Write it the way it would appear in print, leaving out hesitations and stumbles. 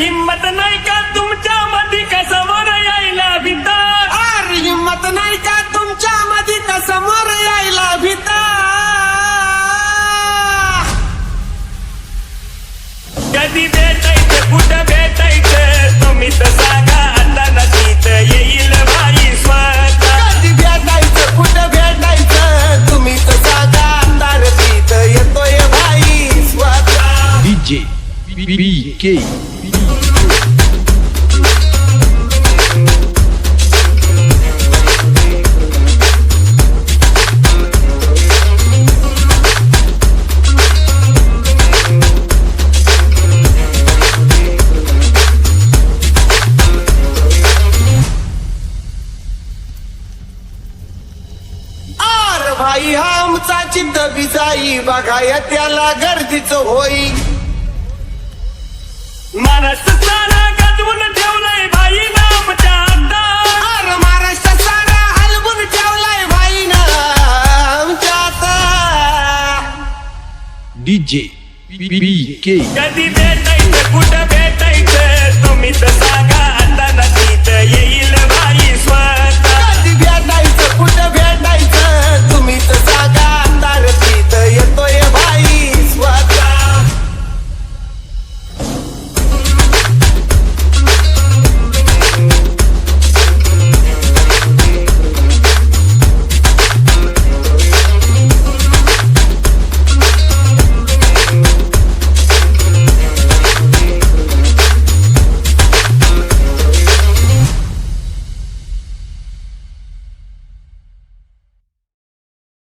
हिम्मत नाही का तुमच्या मध्ये का समोर यायला भीता? अरे हिम्मत नाही का तुमच्या मध्ये का समोर यायला भीता? कधी भेटायचं कुठं भेटायचं तुम्ही तर सांगा, आता नदीत येईल बाई स्वतः. कधी भेटायचं कुठं भेटायचं तुम्ही तर सांगा, आता नदीत येतोय बाई स्वतः. DJ BK भाई हा आमचा चित्त बिजाई बघाया त्याला गर्दीच होई. महाराष्ट्र सारा गाजवून ठेवलंय भाई नामच्या आता. अरे महाराष्ट्र सारा हलवून ठेवलाय भाई ना आमच्या आता. DJ BK कधी भेटायचं कुठं भेटायचं तुम्ही तर सांगा.